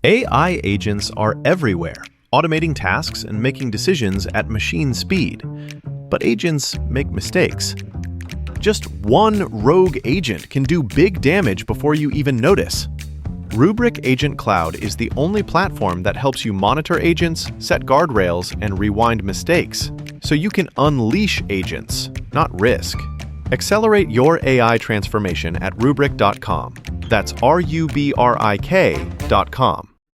AI agents are everywhere, automating tasks and making decisions at machine speed. But agents make mistakes. Just one rogue agent can do big damage before you even notice. Rubrik Agent Cloud is the only platform that helps you monitor agents, set guardrails, and rewind mistakes, so you can unleash agents, not risk. Accelerate your AI transformation at Rubrik.com. That's RUBRIK.com.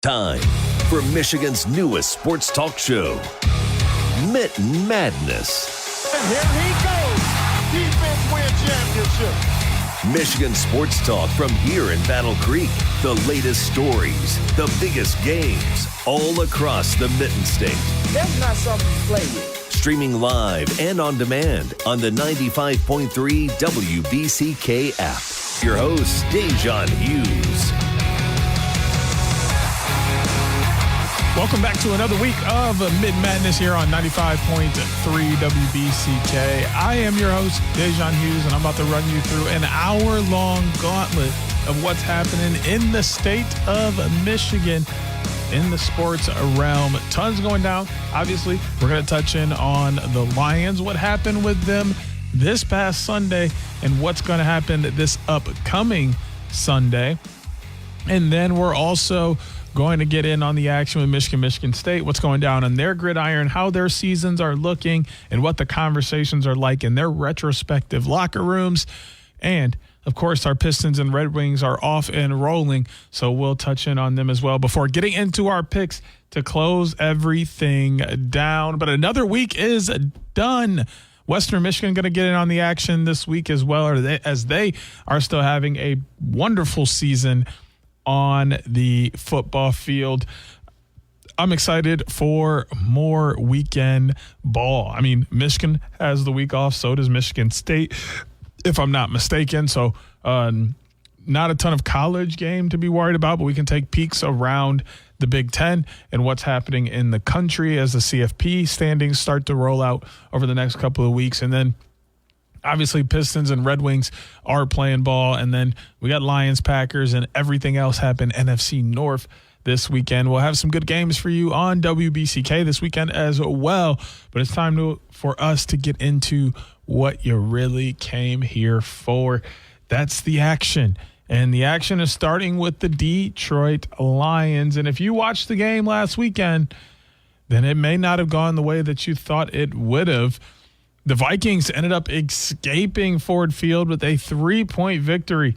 Time for Michigan's newest sports talk show, Mitten Madness. And here he goes. Defense win championship. Michigan sports talk from here in Battle Creek. The latest stories, the biggest games, all across the Mitten State. That's not something to play with. Streaming live and on demand on the 95.3 WBCK app. Your host, Da'Jzon Hughes. Welcome back to another week of Mitten Madness here on 95.3 WBCK. I am your host, Da'Jzon Hughes, and I'm about to run you through an hour-long gauntlet of what's happening in the state of Michigan in the sports realm. Tons going down. Obviously, we're going to touch in on the Lions, what happened with them this past Sunday, and what's going to happen this upcoming Sunday. And then we're also going to get in on the action with Michigan State, what's going down on their gridiron, how their seasons are looking, and what the conversations are like in their retrospective locker rooms. And, of course, our Pistons and Red Wings are off and rolling, so we'll touch in on them as well before getting into our picks to close everything down. But another week is done. Western Michigan going to get in on the action this week as well, as they are still having a wonderful season on the football field. I'm excited for more weekend ball. I mean, Michigan has the week off, so does Michigan State, if I'm not mistaken. So not a ton of college game to be worried about, but we can take peeks around the Big Ten and what's happening in the country as the CFP standings start to roll out over the next couple of weeks. And then obviously, Pistons and Red Wings are playing ball. And then we got Lions, Packers, and everything else happen NFC North this weekend. We'll have some good games for you on WBCK this weekend as well. But it's time for us to get into what you really came here for. That's the action. And the action is starting with the Detroit Lions. And if you watched the game last weekend, then it may not have gone the way that you thought it would have. The Vikings ended up escaping Ford Field with a 3-point victory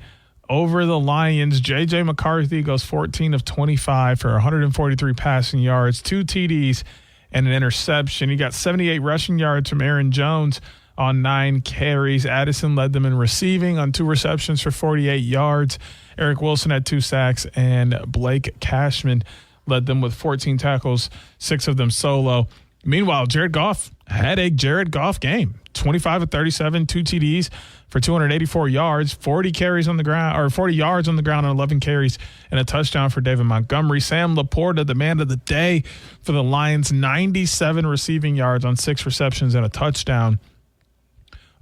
over the Lions. J.J. McCarthy goes 14 of 25 for 143 passing yards, 2 TDs, and an interception. He got 78 rushing yards from Aaron Jones on 9 carries. Addison led them in receiving on 2 receptions for 48 yards. Eric Wilson had 2 sacks, and Blake Cashman led them with 14 tackles, 6 of them solo. Meanwhile, Jared Goff had a Jared Goff game. 25 of 37, 2 TDs for 284 yards, 40 carries on the ground, or 40 yards on the ground on 11 carries, and a touchdown for David Montgomery. Sam Laporta, the man of the day for the Lions, 97 receiving yards on 6 receptions and a touchdown.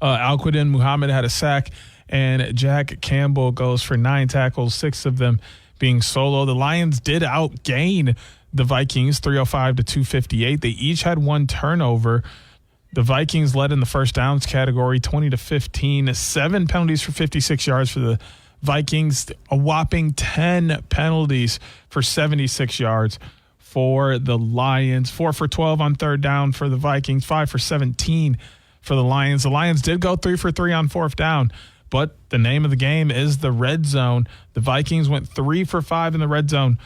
Al-Quadin Muhammad had a sack, and Jack Campbell goes for 9 tackles, 6 of them being solo. The Lions did outgain the Vikings 305 to 258. They each had 1 turnover. The Vikings led in the first downs category 20 to 15, 7 penalties for 56 yards for the Vikings, a whopping 10 penalties for 76 yards for the Lions, 4 for 12 on third down for the Vikings, 5 for 17 for the Lions. The Lions did go 3 for 3 on fourth down, but the name of the game is the red zone. The Vikings went 3 for 5 in the red zone,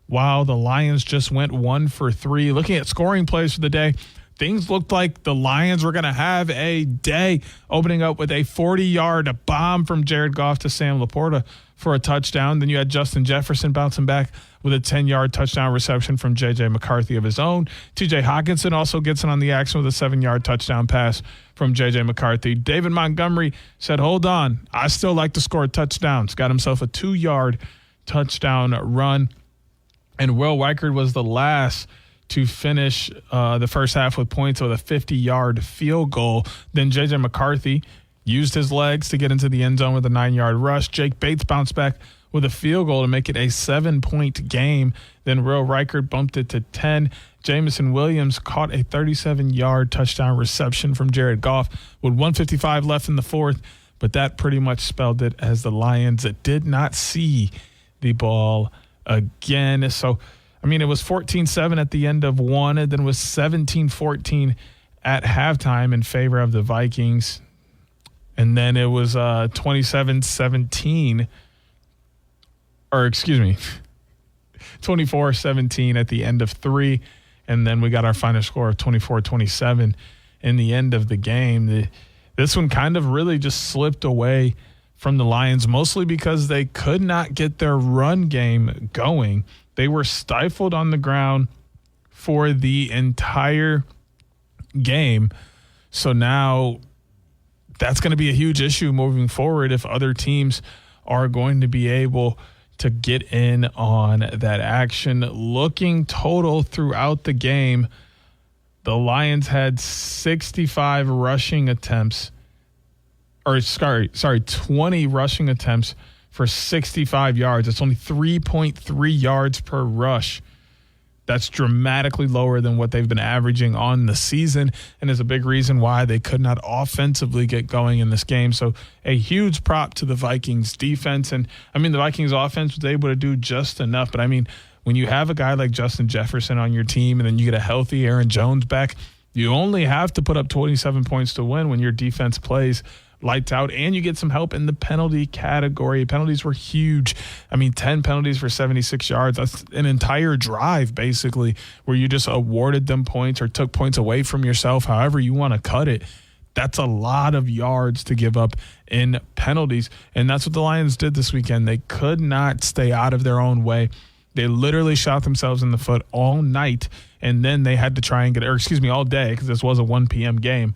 while the Lions just went 1 for 3. Looking at scoring plays for the day, things looked like the Lions were going to have a day, opening up with a 40-yard bomb from Jared Goff to Sam Laporta for a touchdown. Then you had Justin Jefferson bouncing back with a 10-yard touchdown reception from J.J. McCarthy of his own. T.J. Hawkinson also gets in on the action with a 7-yard touchdown pass from J.J. McCarthy. David Montgomery said, hold on, I still like to score touchdowns. Got himself a 2-yard touchdown run. And Will Weichert was the last to finish the first half with points with a 50-yard field goal. Then J.J. McCarthy used his legs to get into the end zone with a 9-yard rush. Jake Bates bounced back with a field goal to make it a 7-point game. Then Will Reichert bumped it to 10. Jamison Williams caught a 37-yard touchdown reception from Jared Goff with 1:55 left in the fourth, but that pretty much spelled it as the Lions did not see the ball again. So, I mean, it was 14-7 at the end of one, and then it was 17-14 at halftime in favor of the Vikings. And then it was 27-17, or excuse me, 24-17 at the end of three. And then we got our final score of 24-27 in the end of the game. This one kind of really just slipped away from the Lions, mostly because they could not get their run game going. They were stifled on the ground for the entire game. So now that's going to be a huge issue moving forward if other teams are going to be able to get in on that action. Looking total throughout the game, the Lions had 65 rushing attempts, or 20 rushing attempts for 65 yards. It's only 3.3 yards per rush. That's dramatically lower than what they've been averaging on the season, and is a big reason why they could not offensively get going in this game. So a huge prop to the Vikings defense. And I mean, the Vikings offense was able to do just enough. But I mean, when you have a guy like Justin Jefferson on your team and then you get a healthy Aaron Jones back, you only have to put up 27 points to win when your defense plays lights out, and you get some help in the penalty category. Penalties were huge. I mean, 10 penalties for 76 yards. That's an entire drive, basically, where you just awarded them points or took points away from yourself, however you want to cut it. That's a lot of yards to give up in penalties, and that's what the Lions did this weekend. They could not stay out of their own way. They literally shot themselves in the foot all night, and then they had to try and all day, because this was a 1 p.m. game.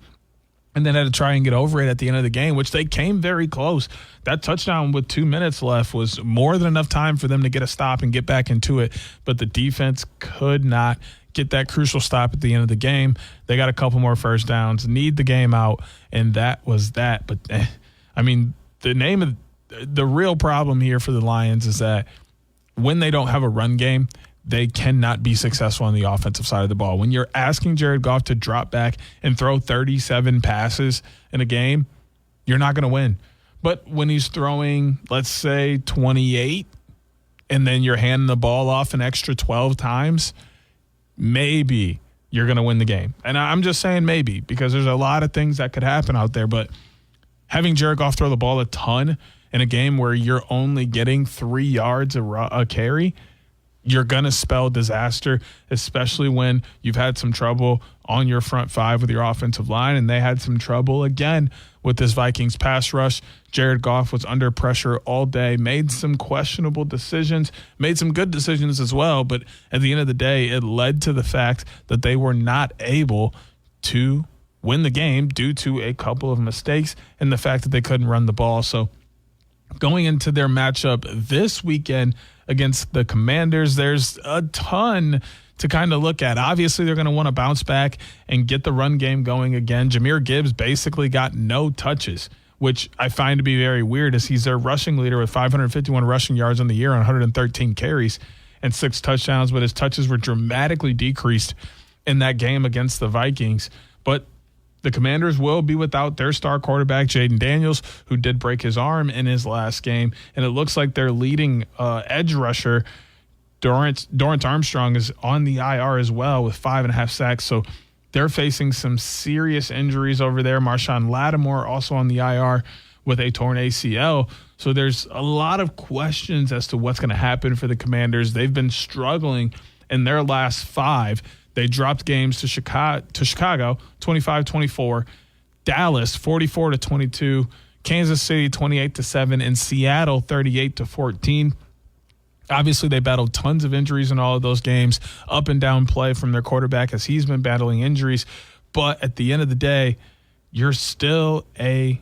And then had to try and get over it at the end of the game, which they came very close. That touchdown with 2 minutes left was more than enough time for them to get a stop and get back into it. But the defense could not get that crucial stop at the end of the game. They got a couple more first downs, need the game out, and that was that. But, I mean, the real problem here for the Lions is that when they don't have a run game, they cannot be successful on the offensive side of the ball. When you're asking Jared Goff to drop back and throw 37 passes in a game, you're not going to win. But when he's throwing, let's say, 28, and then you're handing the ball off an extra 12 times, maybe you're going to win the game. And I'm just saying maybe, because there's a lot of things that could happen out there. But having Jared Goff throw the ball a ton in a game where you're only getting 3 yards a carry, you're going to spell disaster, especially when you've had some trouble on your front five with your offensive line, and they had some trouble again with this Vikings pass rush. Jared Goff was under pressure all day, made some questionable decisions, made some good decisions as well, but at the end of the day, it led to the fact that they were not able to win the game due to a couple of mistakes and the fact that they couldn't run the ball. So going into their matchup this weekend against the Commanders, there's a ton to kind of look at. Obviously, they're going to want to bounce back and get the run game going again. Jahmyr Gibbs basically got no touches, which I find to be very weird, as he's their rushing leader with 551 rushing yards on the year on 113 carries and 6 touchdowns, but his touches were dramatically decreased in that game against the Vikings. But the Commanders will be without their star quarterback, Jaden Daniels, who did break his arm in his last game. And it looks like their leading edge rusher, Dorrance Armstrong, is on the IR as well with 5.5 sacks. So they're facing some serious injuries over there. Marshawn Lattimore also on the IR with a torn ACL. So there's a lot of questions as to what's going to happen for the Commanders. They've been struggling in their last 5. They dropped games to Chicago 25-24, Dallas 44-22, Kansas City 28-7, and Seattle 38-14. Obviously, they battled tons of injuries in all of those games, up and down play from their quarterback as he's been battling injuries. But at the end of the day, you're still a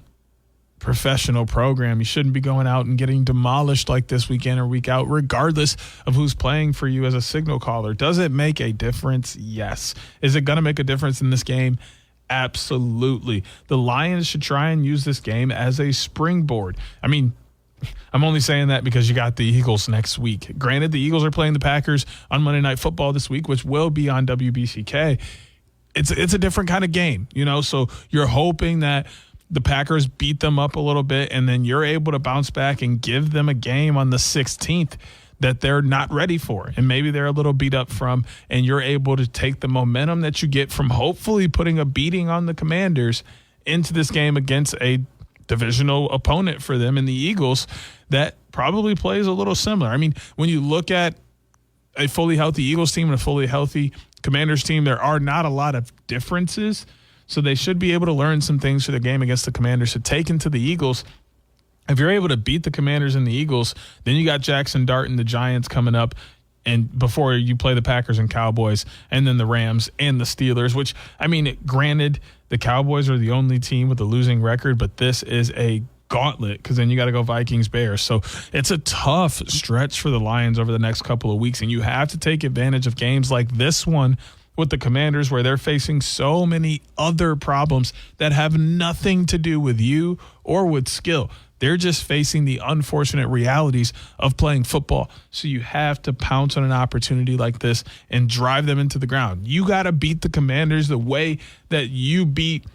professional program. You shouldn't be going out and getting demolished like this week in or week out, regardless of who's playing for you as a signal caller. Does it make a difference? Yes. Is it going to make a difference in this game? Absolutely. The Lions should try and use this game as a springboard. I mean, I'm only saying that because you got the Eagles next week. Granted, the Eagles are playing the Packers on Monday Night Football this week, which will be on WBCK. It's a different kind of game, so you're hoping that the Packers beat them up a little bit, and then you're able to bounce back and give them a game on the 16th that they're not ready for, and maybe they're a little beat up from, and you're able to take the momentum that you get from hopefully putting a beating on the Commanders into this game against a divisional opponent for them in the Eagles that probably plays a little similar. I mean, when you look at a fully healthy Eagles team and a fully healthy Commanders team, there are not a lot of differences. So they should be able to learn some things for the game against the Commanders to take into the Eagles. If you're able to beat the Commanders and the Eagles, then you got Jackson Dart and the Giants coming up, and before you play the Packers and Cowboys, and then the Rams and the Steelers, which, I mean, granted, the Cowboys are the only team with a losing record, but this is a gauntlet because then you got to go Vikings, Bears. So it's a tough stretch for the Lions over the next couple of weeks, and you have to take advantage of games like this one with the Commanders where they're facing so many other problems that have nothing to do with you or with skill. They're just facing the unfortunate realities of playing football. So you have to pounce on an opportunity like this and drive them into the ground. You got to beat the Commanders the way that you beat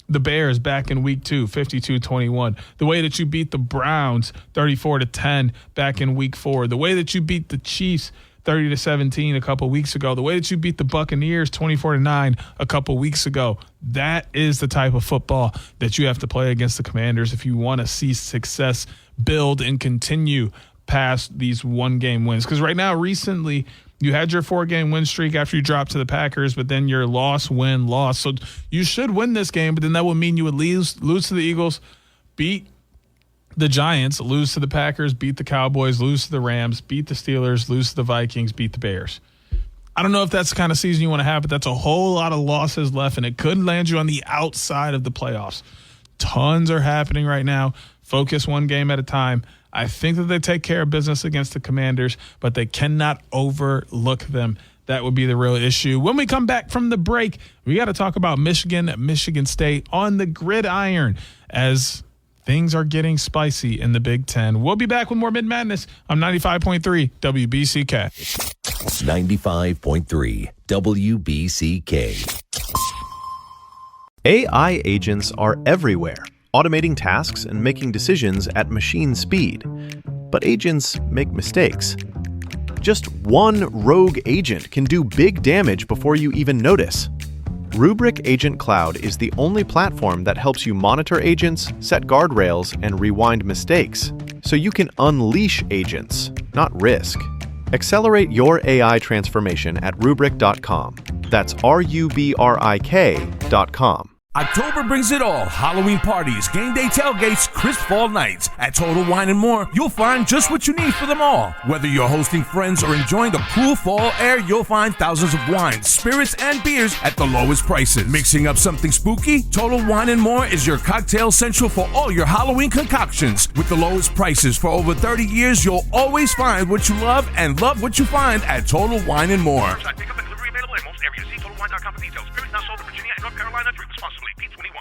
the Bears back in week 2, 52-21. The way that you beat the Browns 34-10 back in week 4. The way that you beat the Chiefs 30-17 a couple weeks ago. The way that you beat the Buccaneers 24-9 a couple weeks ago. That is the type of football that you have to play against the Commanders if you want to see success build and continue past these one-game wins. Because right now, recently, you had your 4-game win streak after you dropped to the Packers, but then your loss. So you should win this game, but then that would mean you would lose to the Eagles, beat the Giants, lose to the Packers, beat the Cowboys, lose to the Rams, beat the Steelers, lose to the Vikings, beat the Bears. I don't know if that's the kind of season you want to have, but that's a whole lot of losses left, and it could land you on the outside of the playoffs. Tons are happening right now. Focus one game at a time. I think that they take care of business against the Commanders, but they cannot overlook them. That would be the real issue. When we come back from the break, we got to talk about Michigan State on the gridiron as things are getting spicy in the Big Ten. We'll be back with more Mitten Madness on 95.3 WBCK. 95.3 WBCK. AI agents are everywhere, automating tasks and making decisions at machine speed. But agents make mistakes. Just one rogue agent can do big damage before you even notice. Rubrik Agent Cloud is the only platform that helps you monitor agents, set guardrails, and rewind mistakes, so you can unleash agents, not risk. Accelerate your AI transformation at Rubrik.com. That's RUBRIK.com. October brings it all. Halloween parties, game day tailgates, crisp fall nights. At Total Wine & More, you'll find just what you need for them all. Whether you're hosting friends or enjoying the cool fall air, you'll find thousands of wines, spirits, and beers at the lowest prices. Mixing up something spooky? Total Wine & More is your cocktail central for all your Halloween concoctions. With the lowest prices for over 30 years, you'll always find what you love and love what you find at Total Wine & More. Pickup and delivery available in most areas. See TotalWine.com for details. Spirits not sold in Virginia and North Carolina. Drink responsibly. P21.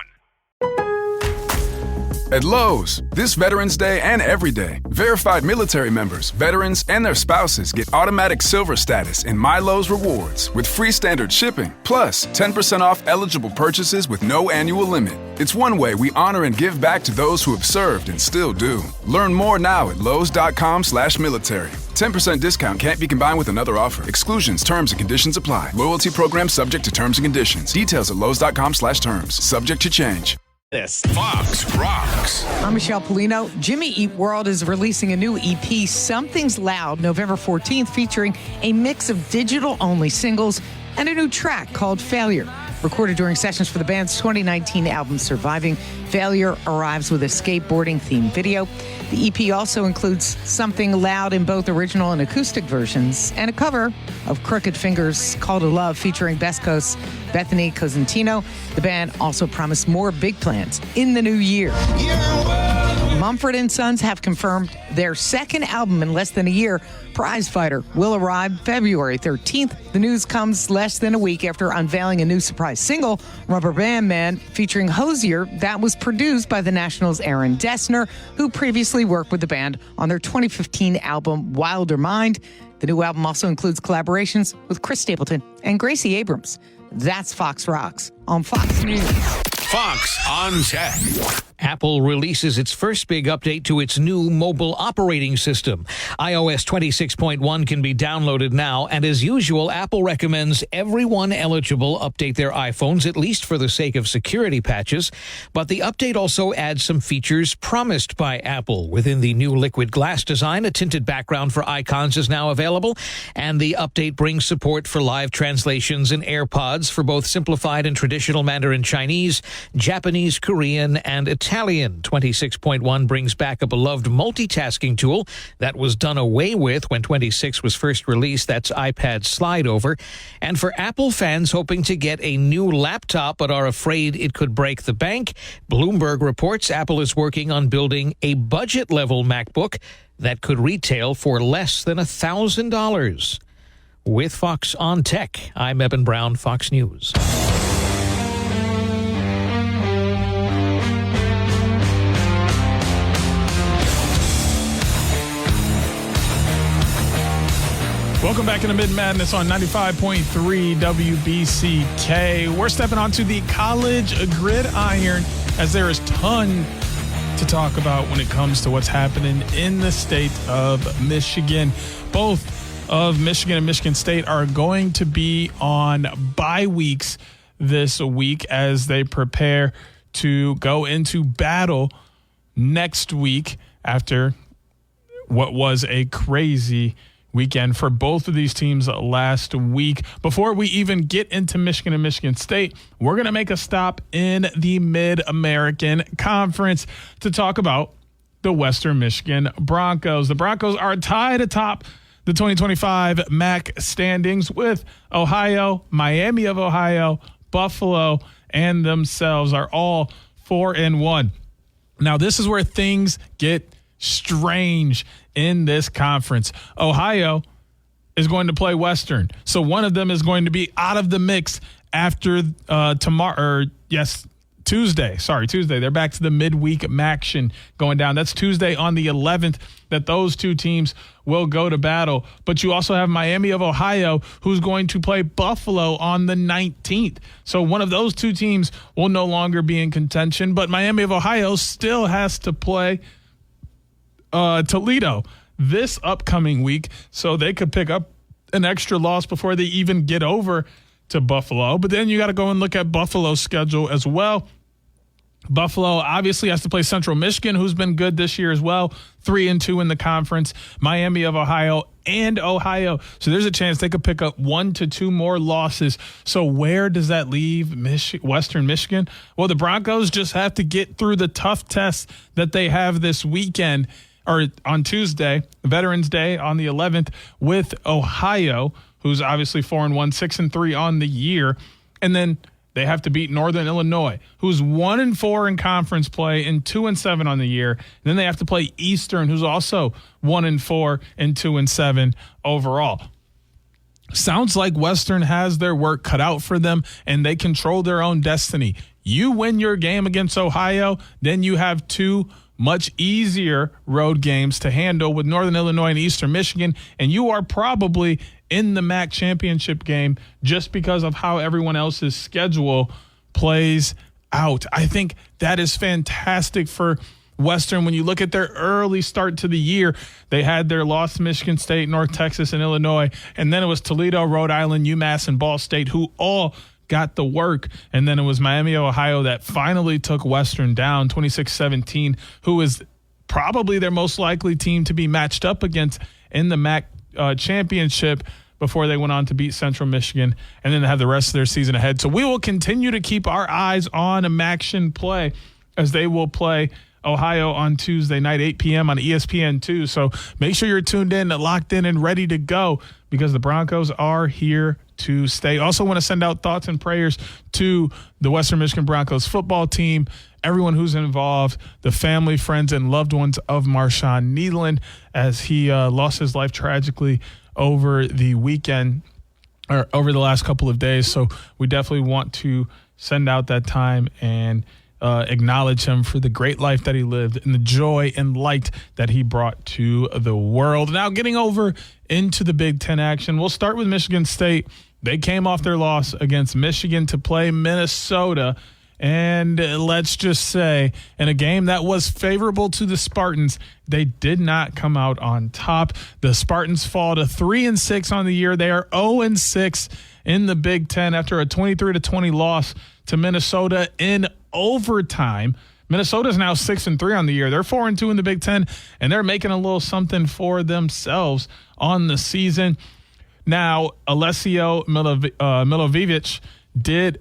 At Lowe's, this Veterans Day and every day, verified military members, veterans, and their spouses get automatic silver status in My Lowe's Rewards with free standard shipping, plus 10% off eligible purchases with no annual limit. It's one way we honor and give back to those who have served and still do. Learn more now at Lowes.com/military. 10% discount can't be combined with another offer. Exclusions, terms, and conditions apply. Loyalty program subject to terms and conditions. Details at Lowes.com/terms. Subject to change. Fox Rocks. I'm Michelle Polino. Jimmy Eat World is releasing a new EP, Something's Loud, November 14th, featuring a mix of digital-only singles and a new track called Failure. Recorded during sessions for the band's 2019 album, Surviving, Failure arrives with a skateboarding-themed video. The EP also includes Something Loud in both original and acoustic versions, and a cover of Crooked Fingers' Call to Love featuring Best Coast Bethany Cosentino. The band also promised more big plans in the new year. Mumford & Sons have confirmed their second album in less than a year, Prize Fighter, will arrive February 13th. The news comes less than a week after unveiling a new surprise single, Rubber Band Man, featuring Hozier, that was produced by the National's Aaron Dessner, who previously worked with the band on their 2015 album Wilder Mind. The new album also includes collaborations with Chris Stapleton and Gracie Abrams. That's Fox Rocks on Fox News. Fox on Tech. Apple releases its first big update to its new mobile operating system. iOS 26.1 can be downloaded now, and as usual, Apple recommends everyone eligible update their iPhones, at least for the sake of security patches. But the update also adds some features promised by Apple. Within the new liquid glass design, a tinted background for icons is now available, and the update brings support for live translations in AirPods for both simplified and traditional Mandarin Chinese, Japanese, Korean, and Italian. 26.1 brings back a beloved multitasking tool that was done away with when 26 was first released. That's iPad Slide Over. And for Apple fans hoping to get a new laptop but are afraid it could break the bank, Bloomberg reports Apple is working on building a budget-level MacBook that could retail for less than $1,000. With Fox on Tech, I'm Eben Brown, Fox News. Welcome back into Mitten Madness on 95.3 WBCK. We're stepping onto the college gridiron as there is ton to talk about when it comes to what's happening in the state of Michigan. Both of Michigan and Michigan State are going to be on bye weeks this week as they prepare to go into battle next week after what was a crazy weekend for both of these teams last week. Before we even get into Michigan and Michigan State, we're going to make a stop in the Mid-American Conference to talk about the Western Michigan Broncos. The Broncos are tied atop the 2025 MAC standings with Ohio, Miami of Ohio, Buffalo, and themselves are all 4-1. Now, this is where things get strange in this conference. Ohio is going to play Western. So one of them is going to be out of the mix after Tuesday. They're back to the midweek action going down. That's Tuesday on the 11th that those two teams will go to battle. But you also have Miami of Ohio, who's going to play Buffalo on the 19th. So one of those two teams will no longer be in contention, but Miami of Ohio still has to play Toledo this upcoming week, so they could pick up an extra loss before they even get over to Buffalo. But then you got to go and look at Buffalo's schedule as well. Buffalo obviously has to play Central Michigan, who's been good this year as well, 3-2 in the conference, Miami of Ohio and Ohio. So there's a chance they could pick up 1 to 2 more losses. So where does that leave Western Michigan? Well, the Broncos just have to get through the tough tests that they have this weekend, or on Tuesday, Veterans Day on the 11th, with Ohio, who's obviously 4-1, 6-3 on the year. And then they have to beat Northern Illinois, who's 1-4 in conference play and 2-7 on the year. And then they have to play Eastern, who's also 1-4 and 2-7 overall. Sounds like Western has their work cut out for them, and they control their own destiny. You win your game against Ohio, then you have two much easier road games to handle with Northern Illinois and Eastern Michigan, and you are probably in the MAC championship game just because of how everyone else's schedule plays out. I think that is fantastic for Western. When you look at their early start to the year, they had their loss to Michigan State, North Texas, and Illinois, and then it was Toledo, Rhode Island, UMass, and Ball State, who all got the work. And then it was Miami, Ohio that finally took Western down 26-17, who is probably their most likely team to be matched up against in the MAC championship before they went on to beat Central Michigan and then have the rest of their season ahead. So we will continue to keep our eyes on a MACtion play as they will play Ohio on Tuesday night, 8 p.m. on ESPN2. So make sure you're tuned in, locked in, and ready to go, because the Broncos are here to stay. Also want to send out thoughts and prayers to the Western Michigan Broncos football team, everyone who's involved, the family, friends, and loved ones of Marshawn Needland as he lost his life tragically over the weekend or over the last couple of days. So we definitely want to send out that time and acknowledge him for the great life that he lived and the joy and light that he brought to the world. Now getting over into the Big Ten action, we'll start with Michigan State. They came off their loss against Michigan to play Minnesota. And let's just say, in a game that was favorable to the Spartans, they did not come out on top. The Spartans fall to 3-6 on the year. They are 0-6 in the Big Ten after a 23-20 loss to Minnesota in overtime. Minnesota is now 6-3 on the year. They're 4-2 in the Big Ten, and they're making a little something for themselves on the season. Now, Alessio Milivojevic did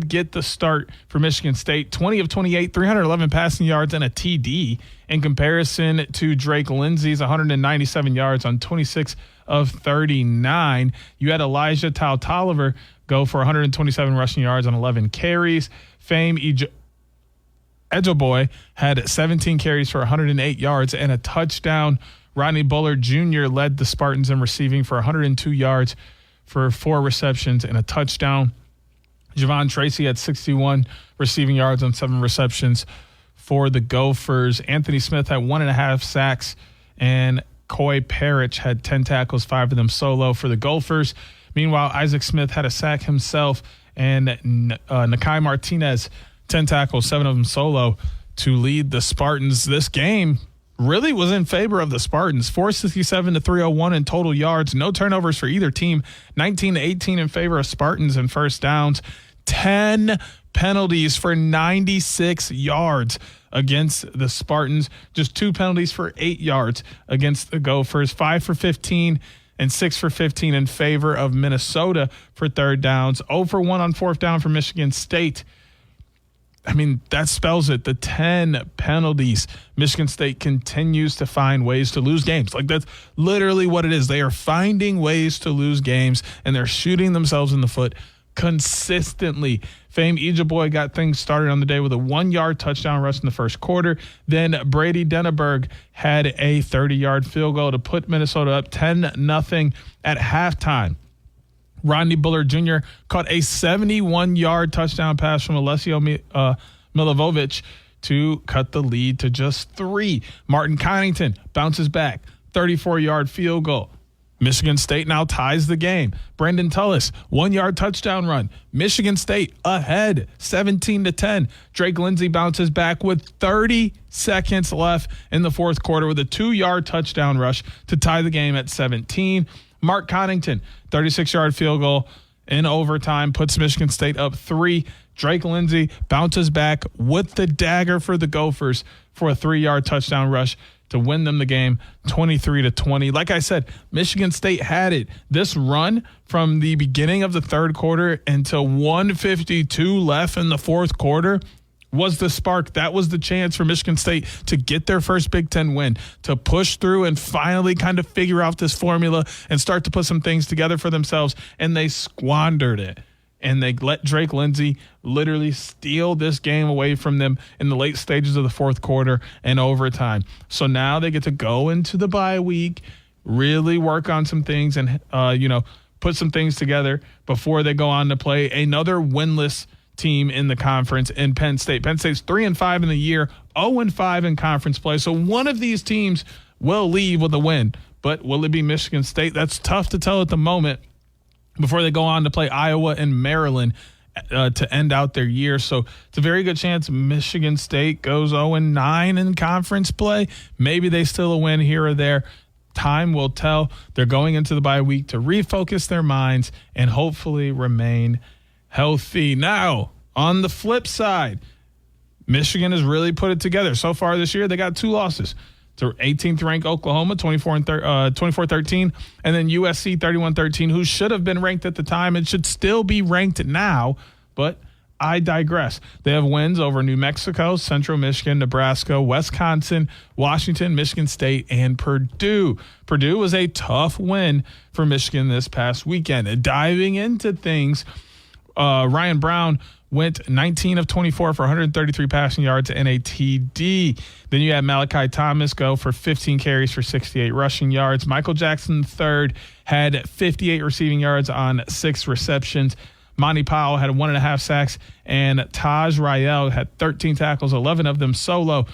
get the start for Michigan State. 20 of 28, 311 passing yards and a TD in comparison to Drake Lindsey's 197 yards on 26 of 39. You had Elijah Toliver go for 127 rushing yards on 11 carries. Fame Ejoboy had 17 carries for 108 yards and a touchdown. Rodney Bullard Jr. led the Spartans in receiving for 102 yards for 4 receptions and a touchdown. Javon Tracy had 61 receiving yards on 7 receptions for the Gophers. Anthony Smith had 1.5 sacks, and Coy Parrish had 10 tackles, 5 of them solo for the Gophers. Meanwhile, Isaac Smith had a sack himself, and Nakai Martinez, 10 tackles, 7 of them solo to lead the Spartans. This game really was in favor of the Spartans. 467 to 301 in total yards. No turnovers for either team. 19-18 in favor of Spartans in first downs. 10 penalties for 96 yards against the Spartans. Just 2 penalties for 8 yards against the Gophers. 5 for 15 and 6 for 15 in favor of Minnesota for third downs. 0 for 1 on fourth down for Michigan State. I mean, that spells it. The 10 penalties. Michigan State continues to find ways to lose games. Like, that's literally what it is. They are finding ways to lose games, and they're shooting themselves in the foot consistently. Fame Ejoboy got things started on the day with a 1-yard touchdown rush in the first quarter. Then Brady Denneberg had a 30-yard field goal to put Minnesota up 10-0 at halftime. Rodney Bullard Jr. caught a 71-yard touchdown pass from Alessio Milivojevic to cut the lead to just 3. Martin Connington bounces back, 34-yard field goal. Michigan State now ties the game. Brendan Tullis, 1-yard touchdown run. Michigan State ahead, 17-10. Drake Lindsey bounces back with 30 seconds left in the fourth quarter with a 2-yard touchdown rush to tie the game at 17. Mark Connington, 36-yard field goal in overtime, puts Michigan State up 3. Drake Lindsey bounces back with the dagger for the Gophers for a 3-yard touchdown rush to win them the game 23-20. Like I said, Michigan State had it. This run from the beginning of the third quarter until 1:52 left in the fourth quarter was the spark. That was the chance for Michigan State to get their first Big Ten win, to push through and finally kind of figure out this formula and start to put some things together for themselves. And they squandered it. And they let Drake Lindsey literally steal this game away from them in the late stages of the fourth quarter and overtime. So now they get to go into the bye week, really work on some things and, put some things together before they go on to play another winless team in the conference in Penn State. Penn State's 3-5 in the year, 0-5 in conference play. So one of these teams will leave with a win. But will it be Michigan State? That's tough to tell at the moment before they go on to play Iowa and Maryland to end out their year. So it's a very good chance Michigan State goes 0-9 in conference play. Maybe they still a win here or there. Time will tell. They're going into the bye week to refocus their minds and hopefully remain healthy. Now, on the flip side, Michigan has really put it together. So far this year, they got 2 losses to 18th ranked Oklahoma, 24-13, and then USC 31-13, who should have been ranked at the time and should still be ranked now, but I digress. They have wins over New Mexico, Central Michigan, Nebraska, Wisconsin, Washington, Michigan State, and Purdue. Purdue was a tough win for Michigan this past weekend. Diving into things, Ryan Brown went 19 of 24 for 133 passing yards and a TD. Then you had Malachi Thomas go for 15 carries for 68 rushing yards. Michael Jackson III had 58 receiving yards on 6 receptions. Monty Powell had 1.5 sacks, and Taj Rael had 13 tackles, 11 of them solo.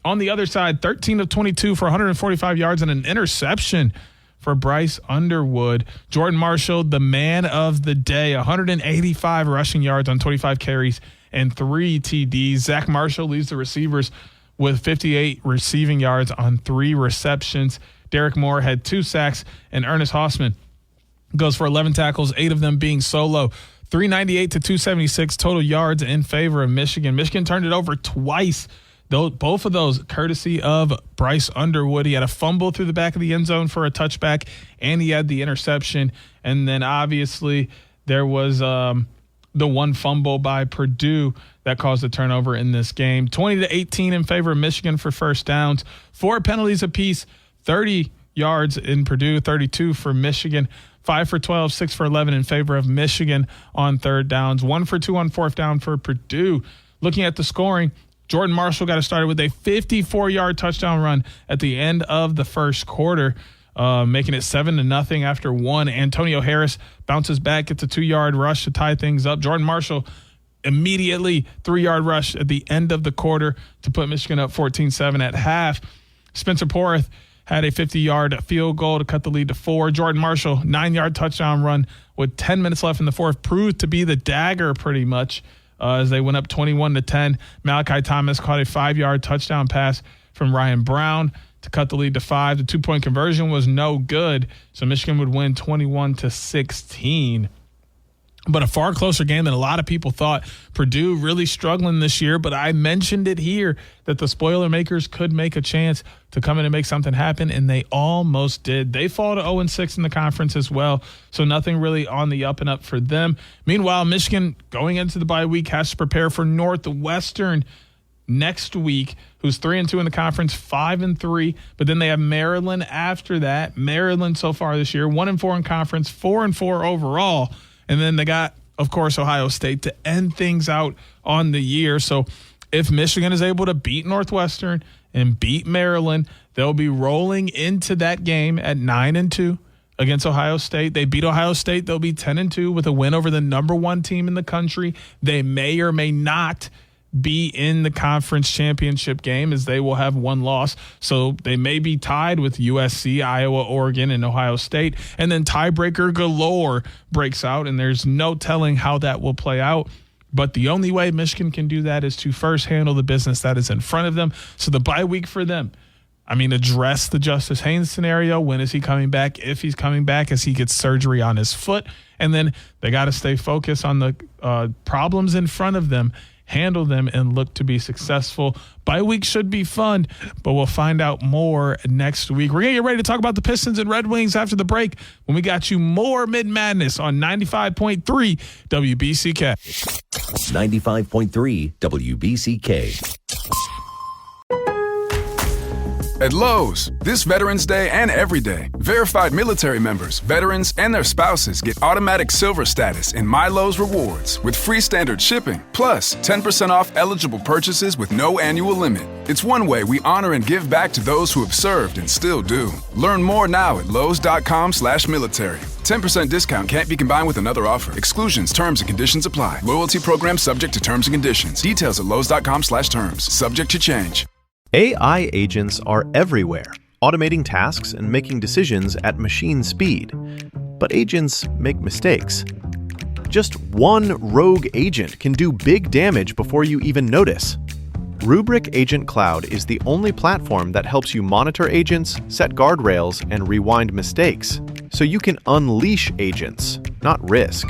On the other side, 13 of 22 for 145 yards and an interception for Bryce Underwood. Jordan Marshall, the man of the day, 185 rushing yards on 25 carries and 3 TDs. Zach Marshall leads the receivers with 58 receiving yards on 3 receptions. Derek Moore had 2 sacks, and Ernest Hausman goes for 11 tackles, 8 of them being solo. 398 to 276 total yards in favor of Michigan. Michigan turned it over twice. Both of those courtesy of Bryce Underwood. He had a fumble through the back of the end zone for a touchback, and he had the interception. And then obviously there was the one fumble by Purdue that caused a turnover in this game. 20-18 in favor of Michigan for first downs. 4 penalties apiece, 30 yards in Purdue, 32 for Michigan. 5 for 12, 6 for 11 in favor of Michigan on third downs. 1 for 2 on fourth down for Purdue. Looking at the scoring, Jordan Marshall got it started with a 54-yard touchdown run at the end of the first quarter, making it 7-0 after 1. Antonio Harris bounces back, gets a 2-yard rush to tie things up. Jordan Marshall immediately 3-yard rush at the end of the quarter to put Michigan up 14-7 at half. Spencer Porth had a 50-yard field goal to cut the lead to 4. Jordan Marshall, 9-yard touchdown run with 10 minutes left in the fourth, proved to be the dagger pretty much as they went up 21-10. Malachi Thomas caught a 5-yard touchdown pass from Ryan Brown to cut the lead to 5. The 2-point conversion was no good, so Michigan would win 21-16. But a far closer game than a lot of people thought. Purdue really struggling this year, but I mentioned it here that the Spoilermakers could make a chance to come in and make something happen, and they almost did. They fall to 0-6 in the conference as well, so nothing really on the up and up for them. Meanwhile, Michigan, going into the bye week, has to prepare for Northwestern next week, who's 3-2 in the conference, 5-3, but then they have Maryland after that. Maryland so far this year, 1-4 in conference, 4-4 overall. And then they got, of course, Ohio State to end things out on the year. So if Michigan is able to beat Northwestern and beat Maryland, they'll be rolling into that game at 9-2 against Ohio State. They beat Ohio State, they'll be 10-2 with a win over the number 1 team in the country. They may or may not be in the conference championship game, as they will have 1 loss. So they may be tied with USC, Iowa, Oregon, and Ohio State. And then tiebreaker galore breaks out, and there's no telling how that will play out. But the only way Michigan can do that is to first handle the business that is in front of them. So the bye week for them, address the Justice Haynes scenario. When is he coming back? If he's coming back, as he gets surgery on his foot. And then they got to stay focused on the problems in front of them, handle them, and look to be successful. Bye week should be fun, but we'll find out more next week. We're going to get ready to talk about the Pistons and Red Wings after the break when we got you more Mitten Madness on 95.3 WBCK. 95.3 WBCK. At Lowe's, this Veterans Day and every day, verified military members, veterans, and their spouses get automatic silver status in My Lowe's Rewards with free standard shipping, plus 10% off eligible purchases with no annual limit. It's one way we honor and give back to those who have served and still do. Learn more now at lowes.com/military. 10% discount can't be combined with another offer. Exclusions, terms, and conditions apply. Loyalty program subject to terms and conditions. Details at lowes.com/terms. Subject to change. AI agents are everywhere, automating tasks and making decisions at machine speed. But agents make mistakes. Just one rogue agent can do big damage before you even notice. Rubrik Agent Cloud is the only platform that helps you monitor agents, set guardrails, and rewind mistakes, so you can unleash agents, not risk.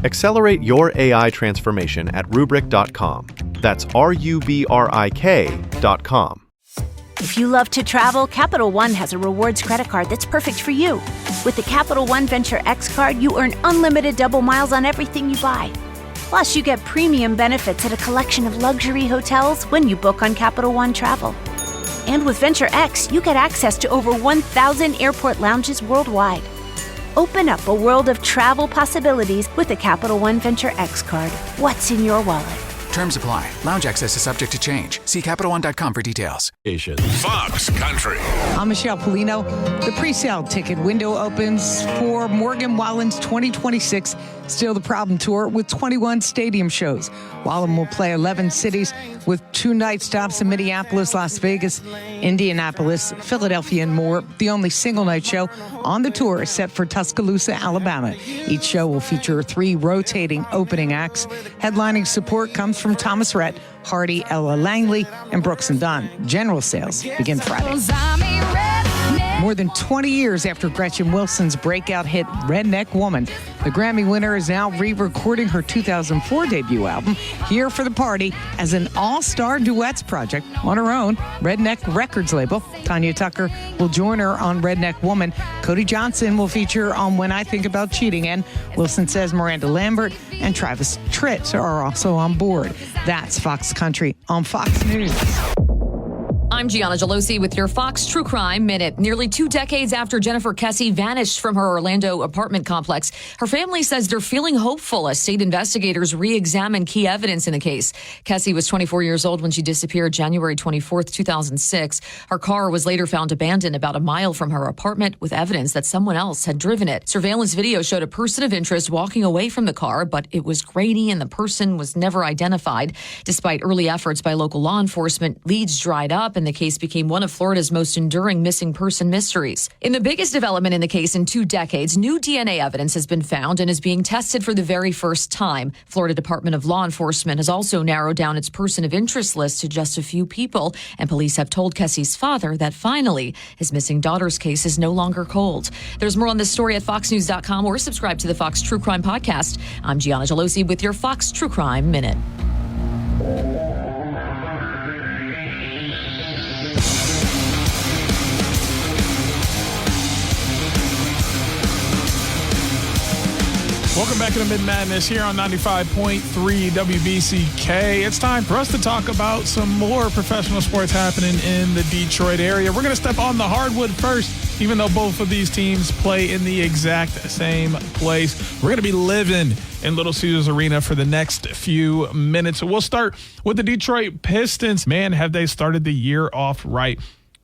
Accelerate your AI transformation at Rubrik.com. That's RUBRIK.com. If you love to travel, Capital One has a rewards credit card that's perfect for you. With the Capital One Venture X card, you earn unlimited double miles on everything you buy. Plus, you get premium benefits at a collection of luxury hotels when you book on Capital One Travel. And with Venture X, you get access to over 1,000 airport lounges worldwide. Open up a world of travel possibilities with a Capital One Venture X card. What's in your wallet? Terms apply. Lounge access is subject to change. See CapitalOne.com for details. Fox Country. I'm Michelle Polino. The pre-sale ticket window opens for Morgan Wallen's 2026 Still the Problem Tour with 21 stadium shows. Wallen will play 11 cities with 2-night stops in Minneapolis, Las Vegas, Indianapolis, Philadelphia, and more. The only single-night show on the tour is set for Tuscaloosa, Alabama. Each show will feature 3 rotating opening acts. Headlining support comes from Thomas Rhett, Hardy, Ella Langley, and Brooks and Dunn. General sales begin Friday. More than 20 years after Gretchen Wilson's breakout hit Redneck Woman, the Grammy winner is now re-recording her 2004 debut album, Here for the Party, as an all-star duets project on her own Redneck Records label. Tanya Tucker will join her on Redneck Woman. Cody Johnson will feature on When I Think About Cheating, and Wilson says Miranda Lambert and Travis Tritt are also on board. That's Fox Country on Fox News. I'm Gianna Gelosi with your Fox True Crime Minute. Nearly 2 decades after Jennifer Kessie vanished from her Orlando apartment complex, her family says they're feeling hopeful as state investigators re-examine key evidence in the case. Kessie was 24 years old when she disappeared January 24th, 2006. Her car was later found abandoned about a mile from her apartment with evidence that someone else had driven it. Surveillance video showed a person of interest walking away from the car, but it was grainy and the person was never identified. Despite early efforts by local law enforcement, leads dried up and the case became one of Florida's most enduring missing person mysteries. In the biggest development in the case in 2 decades, new DNA evidence has been found and is being tested for the very first time. Florida Department of Law Enforcement has also narrowed down its person of interest list to just a few people, and police have told Kessie's father that finally his missing daughter's case is no longer cold. There's more on this story at foxnews.com or subscribe to the Fox True Crime Podcast. I'm Gianna Gelosi with your Fox True Crime Minute. Welcome back to the Mitten Madness here on 95.3 WBCK. It's time for us to talk about some more professional sports happening in the Detroit area. We're going to step on the hardwood first, even though both of these teams play in the exact same place. We're going to be living in Little Caesars Arena for the next few minutes. We'll start with the Detroit Pistons. Man, have they started the year off right.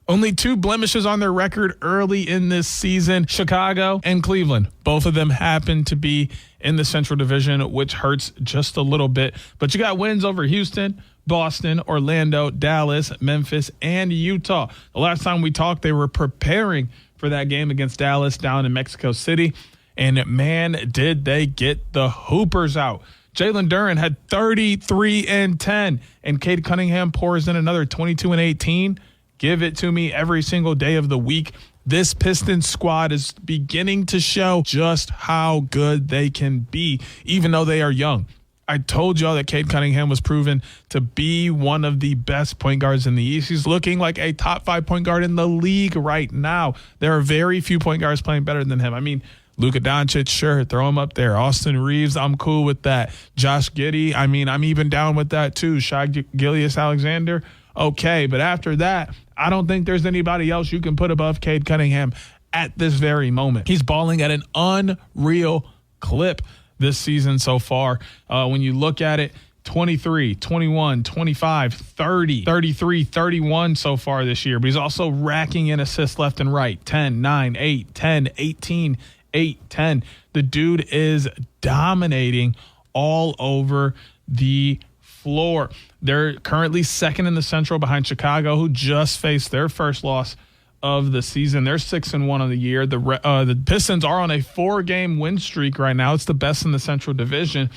Only 2 blemishes on their record early in this season, Chicago and Cleveland. Both of them happen to be in the Central Division, which hurts just a little bit. But you got wins over Houston, Boston, Orlando, Dallas, Memphis, and Utah. The last time we talked, they were preparing for that game against Dallas down in Mexico City. And man, did they get the Hoopers out. Jalen Duren had 33 and 10, and Cade Cunningham pours in another 22 and 18. Give it to me every single day of the week. This Pistons squad is beginning to show just how good they can be, even though they are young. I told y'all that Cade Cunningham was proven to be one of the best point guards in the East. He's looking like a top 5 point guard in the league right now. There are very few point guards playing better than him. I mean, Luka Doncic, sure, throw him up there. Austin Reeves, I'm cool with that. Josh Giddey, I mean, I'm even down with that too. Shai Gilgeous-Alexander, okay. But after that, I don't think there's anybody else you can put above Cade Cunningham at this very moment. He's balling at an unreal clip this season so far. When you look at it, 23, 21, 25, 30, 33, 31 so far this year. But he's also racking in assists left and right. 10, 9, 8, 10, 18, 8, 10. The dude is dominating all over the floor. They're currently second in the Central behind Chicago, who just faced their first loss of the season. They're 6-1 on the year. The Pistons are on a 4-game win streak right now. It's the best in the Central Division.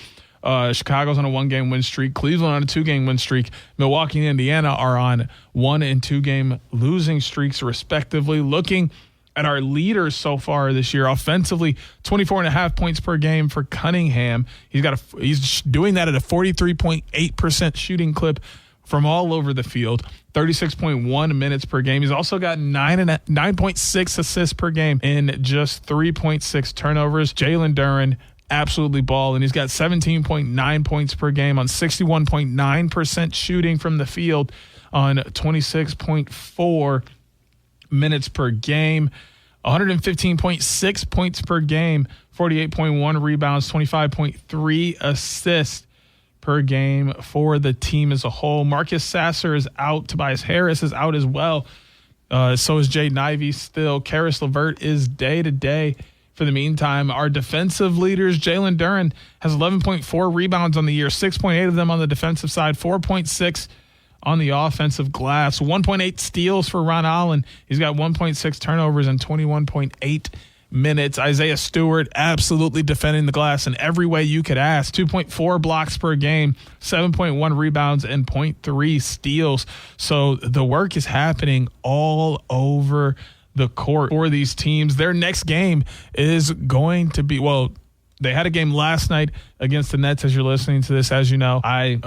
Chicago's on a 1-game win streak. Cleveland on a 2-game win streak. Milwaukee and Indiana are on 1- and 2-game losing streaks, respectively. Looking at our leaders so far this year, offensively, 24.5 points per game for Cunningham. He's doing that at a 43.8% shooting clip from all over the field, 36.1 minutes per game. He's also got 9.6 assists per game and just 3.6 turnovers. Jalen Duren absolutely balling. He's got 17.9 points per game on 61.9% shooting from the field on 26.4 minutes per game, 115.6 points per game, 48.1 rebounds, 25.3 assists per game for the team as a whole. Marcus Sasser is out. Tobias Harris is out as well. So is Jaden Ivey still. Karis LeVert is day-to-day. For the meantime, our defensive leaders, Jalen Duren has 11.4 rebounds on the year, 6.8 of them on the defensive side, 4.6 on the offensive glass, 1.8 steals for Ron Allen. He's got 1.6 turnovers and 21.8 minutes. Isaiah Stewart absolutely defending the glass in every way you could ask. 2.4 blocks per game, 7.1 rebounds, and 0.3 steals. So the work is happening all over the court for these teams. Their next game is going to be, well, they had a game last night against the Nets. As you're listening to this, as you know, I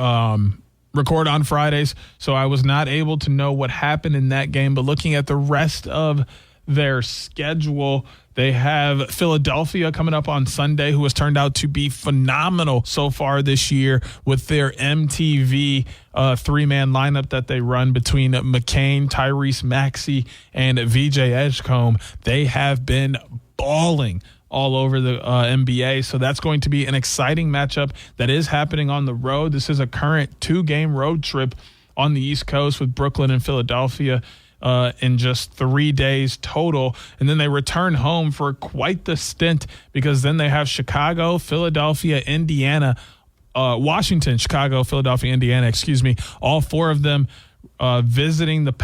record on Fridays, so I was not able to know what happened in that game. But looking at the rest of their schedule, they have Philadelphia coming up on Sunday, who has turned out to be phenomenal so far this year with their MTV three-man lineup that they run between McCain, Tyrese Maxey, and VJ Edgecombe. They have been balling all over the NBA, so that's going to be an exciting matchup that is happening on the road. This is a current 2-game road trip on the East Coast with Brooklyn and Philadelphia in just 3 days total. And then they return home for quite the stint, because then they have Chicago, Philadelphia, Indiana, Washington, Chicago, Philadelphia, Indiana, all 4 of them visiting the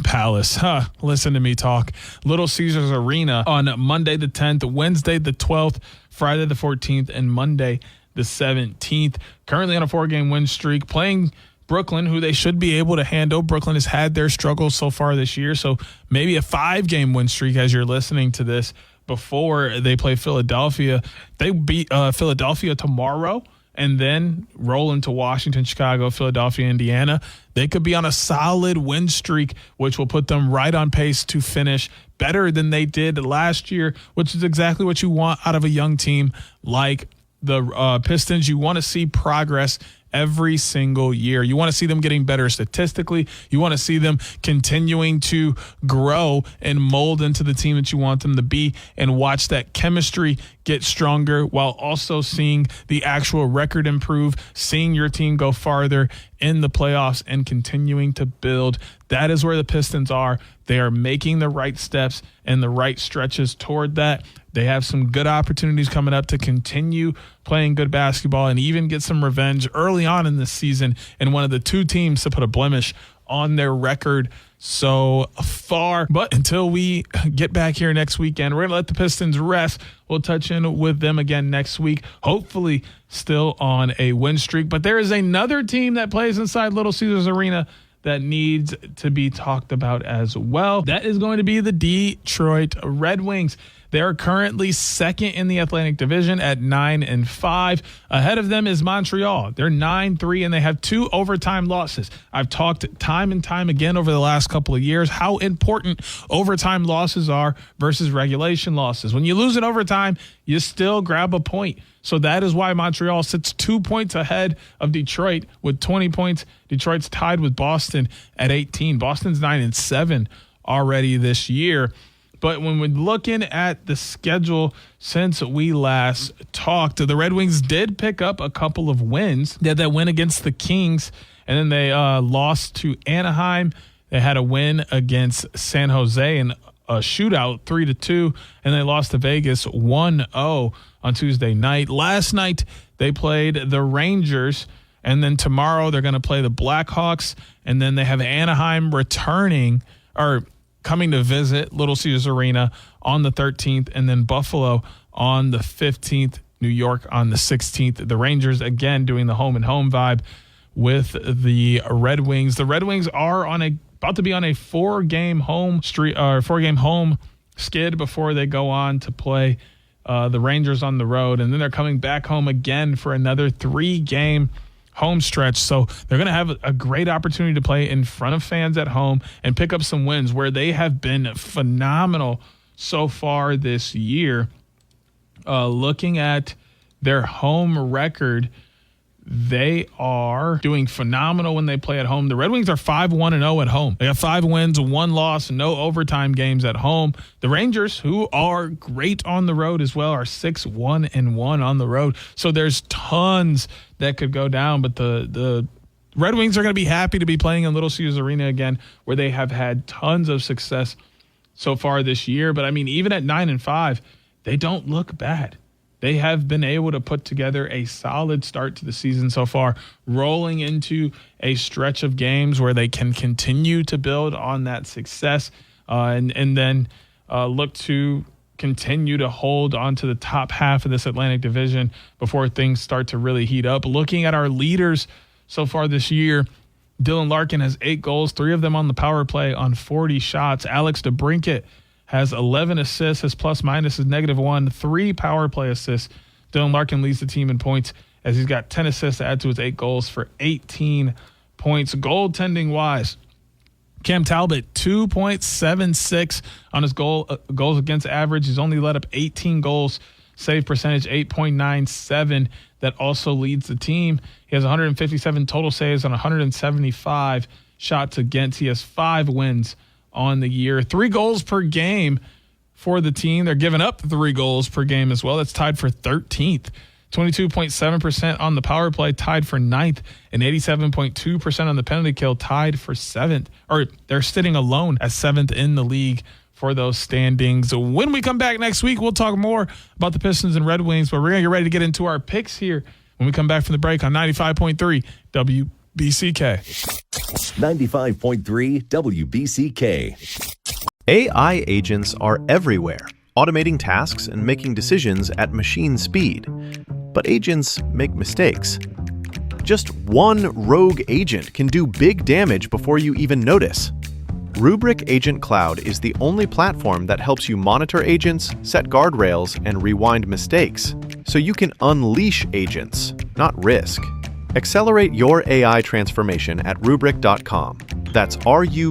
Palace. Listen to me talk. Little Caesars Arena on Monday the 10th, Wednesday the 12th, Friday the 14th, and Monday the 17th. Currently on a 4-game win streak, playing Brooklyn, who they should be able to handle. Brooklyn has had their struggles so far this year, so maybe a 5-game win streak as you're listening to this before they play Philadelphia. They beat Philadelphia tomorrow and then roll into Washington, Chicago, Philadelphia, Indiana. They could be on a solid win streak, which will put them right on pace to finish better than they did last year, which is exactly what you want out of a young team like the Pistons. You want to see progress every single year. You want to see them getting better statistically. You want to see them continuing to grow and mold into the team that you want them to be, and watch that chemistry get stronger while also seeing the actual record improve, seeing your team go farther in the playoffs and continuing to build. That is where the Pistons are. They are making the right steps and the right stretches toward that. They have some good opportunities coming up to continue playing good basketball and even get some revenge early on in this season, and one of the 2 teams to put a blemish on their record so far. But until we get back here next weekend, we're going to let the Pistons rest. We'll touch in with them again next week, hopefully still on a win streak. But there is another team that plays inside Little Caesars Arena that needs to be talked about as well. That is going to be the Detroit Red Wings. They are currently second in the Atlantic Division at 9-5. Ahead of them is Montreal. They're 9-3, and they have 2 overtime losses. I've talked time and time again over the last couple of years how important overtime losses are versus regulation losses. When you lose in overtime, you still grab a point. So that is why Montreal sits 2 points ahead of Detroit with 20 points. Detroit's tied with Boston at 18. Boston's 9-7 already this year. But when we're looking at the schedule since we last talked, the Red Wings did pick up a couple of wins. They had that win against the Kings, and then they lost to Anaheim. They had a win against San Jose in a shootout, 3-2, and they lost to Vegas 1-0 on Tuesday night. Last night, they played the Rangers, and then tomorrow they're going to play the Blackhawks, and then they have Anaheim coming to visit Little Caesars Arena on the 13th, and then Buffalo on the 15th, New York on the 16th. The Rangers, again, doing the home and home vibe with the Red Wings. The Red Wings are about to be on a 4-game home skid before they go on to play the Rangers on the road, and then they're coming back home again for another 3-game home stretch. So they're going to have a great opportunity to play in front of fans at home and pick up some wins where they have been phenomenal so far this year. Looking at their home record, they are doing phenomenal when they play at home. The Red Wings are 5-1-0 at home. They have 5 wins, 1 loss, no overtime games at home. The Rangers, who are great on the road as well, are 6-1-1 on the road. So there's tons that could go down, but the Red Wings are going to be happy to be playing in Little Caesars Arena again, where they have had tons of success so far this year. But I mean, even at 9-5, they don't look bad. They have been able to put together a solid start to the season so far, rolling into a stretch of games where they can continue to build on that success and then look to continue to hold on to the top half of this Atlantic Division before things start to really heat up. Looking at our leaders so far this year, Dylan Larkin has 8 goals, 3 of them on the power play on 40 shots. Alex DeBrincat has 11 assists. His plus-minus is -1, 3 power play assists. Dylan Larkin leads the team in points as he's got 10 assists to add to his 8 goals for 18 points. Goaltending-wise, Cam Talbot, 2.76 on his goals against average. He's only let up 18 goals. Save percentage, 8.97. That also leads the team. He has 157 total saves on 175 shots against. He has 5 wins on the year. 3 goals per game for the team. They're giving up 3 goals per game as well. That's tied for 13th. 22.7% on the power play, tied for 9th, and 87.2% on the penalty kill, tied for 7th. Or they're sitting alone at 7th in the league for those standings. When we come back next week, we'll talk more about the Pistons and Red Wings, but we're going to get ready to get into our picks here when we come back from the break on 95.3 WBCK. 95.3 WBCK. AI agents are everywhere, automating tasks and making decisions at machine speed. But agents make mistakes. Just one rogue agent can do big damage before you even notice. Rubrik Agent Cloud is the only platform that helps you monitor agents, set guardrails, and rewind mistakes, so you can unleash agents, not risk. Accelerate your AI transformation at Rubrik.com. That's RUBRIK.com.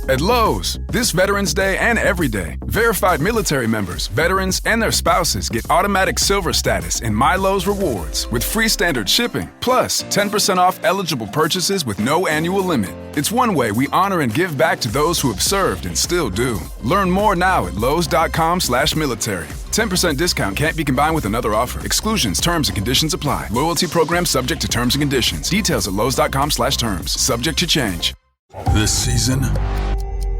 At Lowe's, this Veterans Day and every day, verified military members, veterans, and their spouses get automatic silver status in My Lowe's Rewards with free standard shipping, plus 10% off eligible purchases with no annual limit. It's one way we honor and give back to those who have served and still do. Learn more now at Lowes.com/military. 10% discount can't be combined with another offer. Exclusions, terms, and conditions apply. Loyalty program subject to terms and conditions. Details at Lowes.com/terms. Subject to change. This season,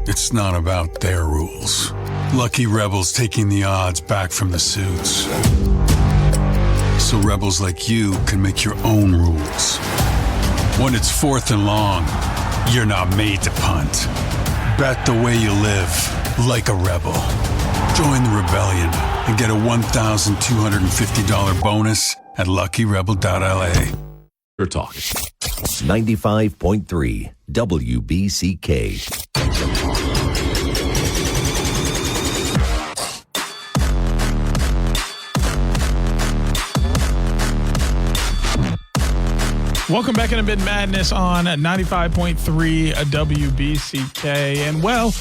it's not about their rules. Lucky Rebels taking the odds back from the suits. So rebels like you can make your own rules. When it's 4th and long, you're not made to punt. Bet the way you live, like a rebel. Join the rebellion and get a $1,250 bonus at LuckyRebel.la. Your talk. 95.3 WBCK. Welcome back into Mitten Madness on 95.3 WBCK. And well,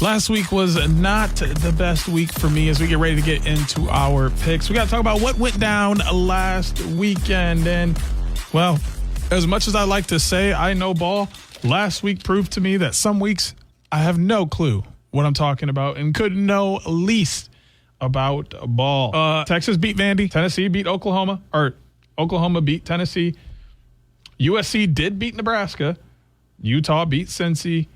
last week was not the best week for me as we get ready to get into our picks. We got to talk about what went down last weekend. And well, as much as I like to say I know ball, last week proved to me that some weeks I have no clue what I'm talking about and could know least about ball. Texas beat Vandy. Tennessee beat Oklahoma. Or Oklahoma beat Tennessee. USC did beat Nebraska. Utah beat Cincy.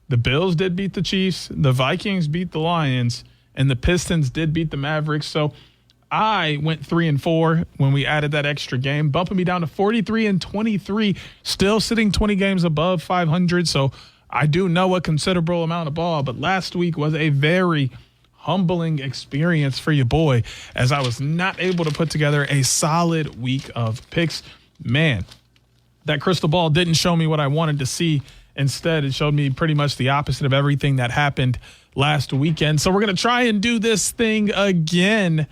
The Bills did beat the Chiefs. The Vikings beat the Lions. And the Pistons did beat the Mavericks. So I went 3-4 when we added that extra game, bumping me down to 43-23, still sitting 20 games above 500. So I do know a considerable amount of ball, but last week was a very humbling experience for your boy as I was not able to put together a solid week of picks. Man, that crystal ball didn't show me what I wanted to see. Instead, it showed me pretty much the opposite of everything that happened last weekend. So we're going to try and do this thing again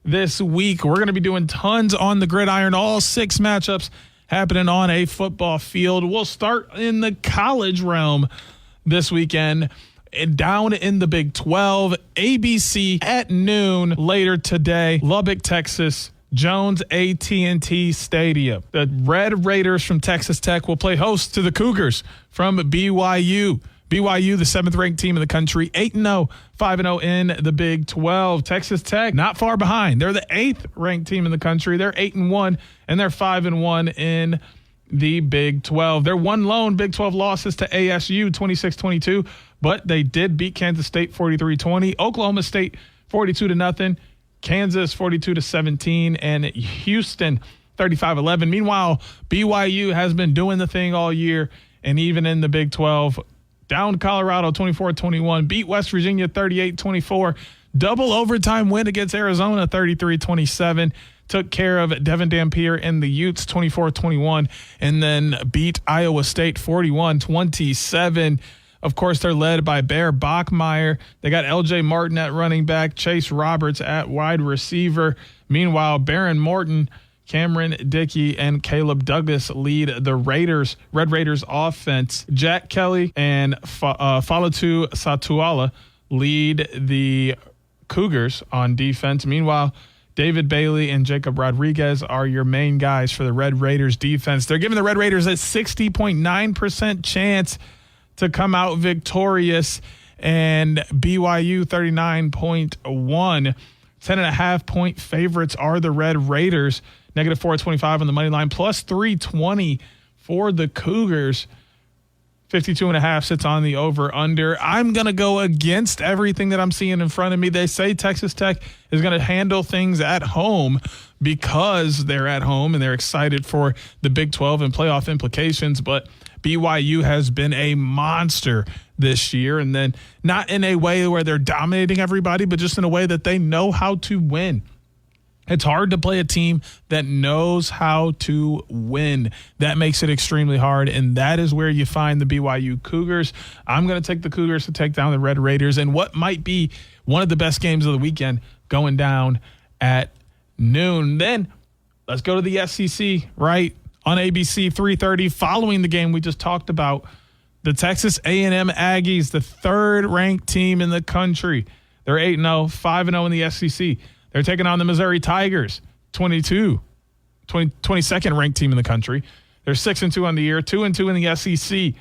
this week. We're going to be doing tons on the gridiron, all 6 matchups happening on a football field. We'll start in the college realm this weekend. And down in the Big 12, ABC at noon later today, Lubbock, Texas, Jones AT&T Stadium. The Red Raiders from Texas Tech will play host to the Cougars from BYU. BYU, the 7th-ranked team in the country, 8-0, 5-0 in the Big 12. Texas Tech, not far behind. They're the 8th-ranked team in the country. They're 8-1, and they're 5-1 in the Big 12. Their one lone Big 12 losses to ASU, 26-22, but they did beat Kansas State 43-20, Oklahoma State 42-0, Kansas 42-17, and Houston 35-11. Meanwhile, BYU has been doing the thing all year, and even in the Big 12, down Colorado 24-21, beat West Virginia 38-24, double overtime win against Arizona 33-27, took care of Devin Dampier and the Utes 24-21, and then beat Iowa State 41-27. Of course, they're led by Bear Bachmeier. They got L.J. Martin at running back, Chase Roberts at wide receiver. Meanwhile, Baron Morton, Cameron Dickey, and Caleb Douglas lead the Red Raiders offense. Jack Kelly and Falatu Satuala lead the Cougars on defense. Meanwhile, David Bailey and Jacob Rodriguez are your main guys for the Red Raiders defense. They're giving the Red Raiders a 60.9% chance to come out victorious, and BYU 39.1. 10.5-point favorites are the Red Raiders. -425 on the money line, plus 320 for the Cougars. 52.5 sits on the over-under. I'm going to go against everything that I'm seeing in front of me. They say Texas Tech is going to handle things at home because they're at home and they're excited for the Big 12 and playoff implications, but BYU has been a monster this year, and then not in a way where they're dominating everybody, but just in a way that they know how to win. It's hard to play a team that knows how to win. That makes it extremely hard, and that is where you find the BYU Cougars. I'm going to take the Cougars to take down the Red Raiders, and what might be one of the best games of the weekend going down at noon. Then let's go to the SEC, right, on ABC 3:30, following the game we just talked about. The Texas A&M Aggies, the 3rd-ranked team in the country. They're 8-0, 5-0 in the SEC. They're taking on the Missouri Tigers, 22nd ranked team in the country. They're 6-2 on the year, 2-2 in the SEC.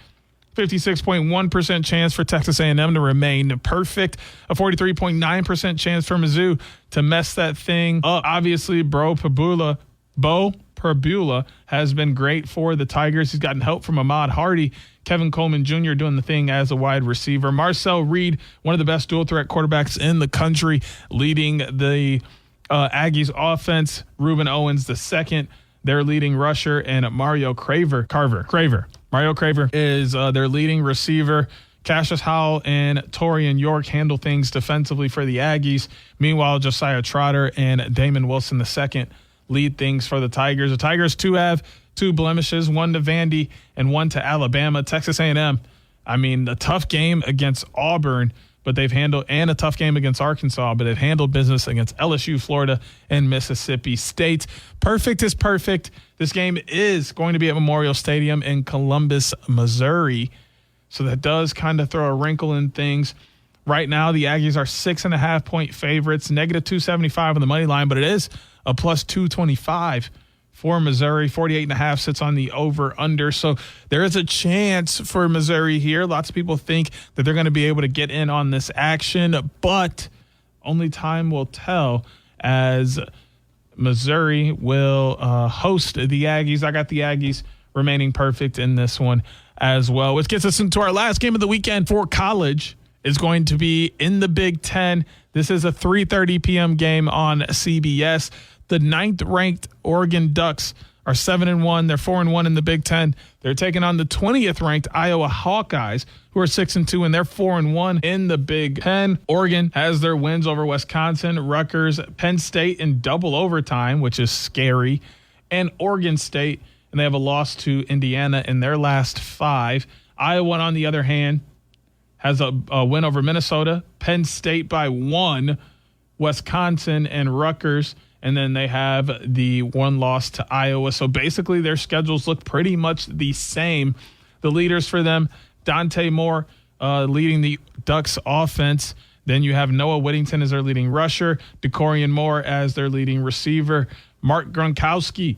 56.1% chance for Texas A&M to remain perfect. A 43.9% chance for Mizzou to mess that thing up. Obviously, Bo Perbula has been great for the Tigers. He's gotten help from Ahmad Hardy. Kevin Coleman Jr. doing the thing as a wide receiver. Marcel Reed, one of the best dual-threat quarterbacks in the country, leading the Aggies offense. Reuben Owens the second, their leading rusher, and Mario Craver. Mario Craver is their leading receiver. Cassius Howell and Torian York handle things defensively for the Aggies. Meanwhile, Josiah Trotter and Damon Wilson II lead things for the Tigers. The Tigers have 2 blemishes, one to Vandy and one to Alabama. Texas A&M, a tough game against Auburn, but they've handled, and a tough game against Arkansas, but they've handled business against LSU, Florida, and Mississippi State. Perfect is perfect. This game is going to be at Memorial Stadium in Columbus, Missouri, so that does kind of throw a wrinkle in things. Right now, the Aggies are 6.5-point favorites, -275 on the money line, but it is a plus 225 for Missouri. 48.5 sits on the over-under. So there is a chance for Missouri here. Lots of people think that they're going to be able to get in on this action, but only time will tell as Missouri will host the Aggies. I got the Aggies remaining perfect in this one as well, which gets us into our last game of the weekend for college. Is going to be in the Big Ten. This is a 3:30 p.m. game on CBS. The 9th-ranked Oregon Ducks are 7-1. They're 4-1 in the Big Ten. They're taking on the 20th-ranked Iowa Hawkeyes, who are 6-2, and they're 4-1 in the Big Ten. Oregon has their wins over Wisconsin, Rutgers, Penn State in double overtime, which is scary, and Oregon State, and they have a loss to Indiana in their last 5. Iowa, on the other hand, has a win over Minnesota, Penn State by 1, Wisconsin, and Rutgers. And then they have the one loss to Iowa. So basically their schedules look pretty much the same. The leaders for them, Dante Moore leading the Ducks offense. Then you have Noah Whittington as their leading rusher, DeCorian Moore as their leading receiver. Mark Gronkowski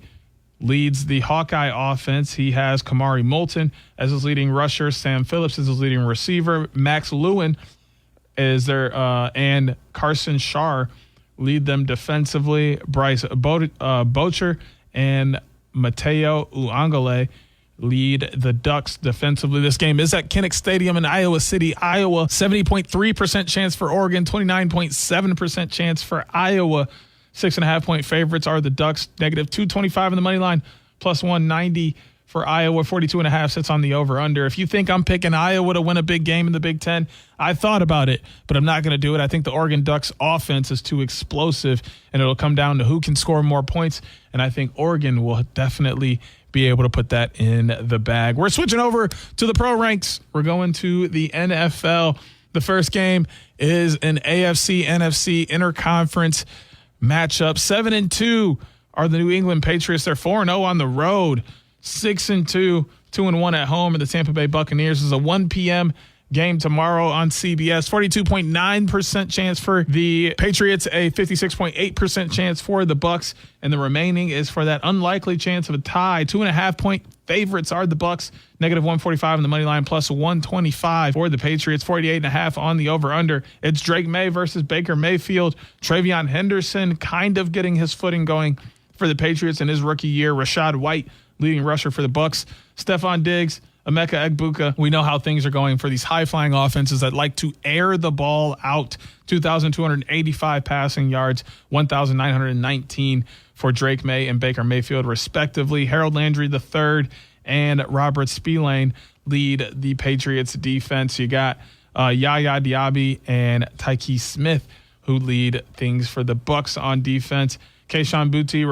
leads the Hawkeye offense. He has Kamari Moulton as his leading rusher, Sam Phillips as his leading receiver, Max Lewin is their and Carson Shar lead them defensively. Bryce Bocher and Mateo Uangale lead the Ducks defensively. This game is at Kinnick Stadium in Iowa City, Iowa. 70.3% chance for Oregon, 29.7% chance for Iowa. 6.5-point favorites are the Ducks, negative 225 on the money line, plus 190 for Iowa. 42.5 sits on the over-under. If you think I'm picking Iowa to win a big game in the Big Ten, I thought about it, but I'm not going to do it. I think the Oregon Ducks offense is too explosive, and it'll come down to who can score more points, and I think Oregon will definitely be able to put that in the bag. We're switching over to the pro ranks. We're going to the NFL. The first game is an AFC-NFC interconference matchup. 7-2 are the New England Patriots. They're 4-0 on the road. 6-2, 2-1 at home. And the Tampa Bay Buccaneers is a 1 p.m. game tomorrow on CBS. 42.9% chance for the Patriots, a 56.8% chance for the Bucs, and the remaining is for that unlikely chance of a tie. 2.5-point favorites are the Bucs, negative 145 on the money line, plus 125 for the Patriots. 48.5 on the over/under. It's Drake May versus Baker Mayfield. Travion Henderson kind of getting his footing going for the Patriots in his rookie year. Rashad White, leading rusher for the Bucs. Stephon Diggs, Emeka Egbuka. We know how things are going for these high-flying offenses that like to air the ball out. 2,285 passing yards, 1,919 for Drake May and Baker Mayfield, respectively. Harold Landry III and Robert Spillane lead the Patriots defense. You got Yaya Diaby and Tyke Smith who lead things for the Bucs on defense. Kayshon Boutte,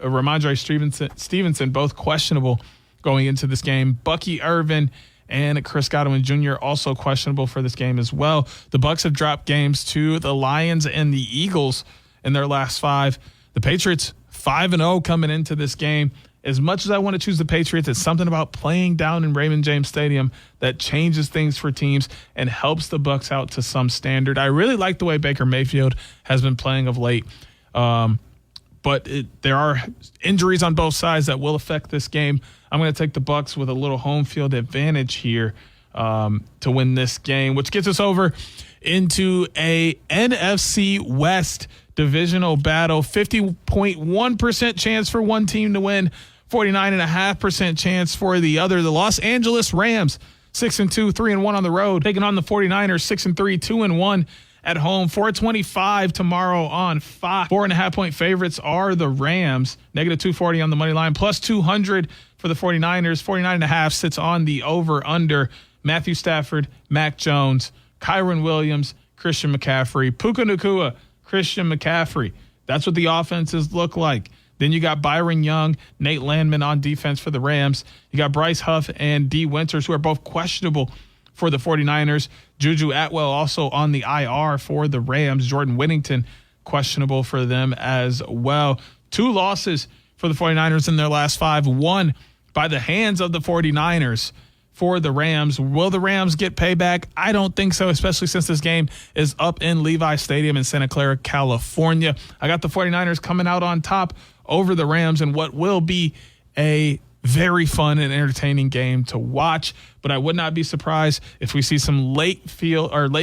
Ramondre Stevenson, both questionable going into this game. Bucky Irvin and Chris Godwin Jr. also questionable for this game as well. The Bucs have dropped games to the Lions and the Eagles in their last 5. The Patriots 5-0 coming into this game. As much as I want to choose the Patriots, it's something about playing down in Raymond James Stadium that changes things for teams and helps the Bucs out to some standard. I really like the way Baker Mayfield has been playing of late. But there are injuries on both sides that will affect this game. I'm going to take the Bucs with a little home field advantage here to win this game, which gets us over into a NFC West divisional battle. 50.1% chance for one team to win, 49.5% chance for the other. The Los Angeles Rams, 6-2, 3-1 on the road, taking on the 49ers, 6-3, 2-1. At home. 425 tomorrow on Fox. 4.5-point favorites are the Rams. Negative 240 on the money line. Plus 200 for the 49ers. 49.5 sits on the over-under. Matthew Stafford, Mac Jones, Kyron Williams, Christian McCaffrey, Puka Nacua, Christian McCaffrey. That's what the offenses look like. Then you got Byron Young, Nate Landman on defense for the Rams. You got Bryce Huff and D. Winters, who are both questionable for the 49ers. Juju Atwell also on the IR for the Rams. Jordan Whittington questionable for them as well. 2 losses for the 49ers in their last 5, one by the hands of the 49ers for the Rams. Will the Rams get payback? I don't think so, especially since this game is up in Levi Stadium in Santa Clara, California. I got the 49ers coming out on top over the Rams in what will be a very fun and entertaining game to watch, but I would not be surprised if we see some late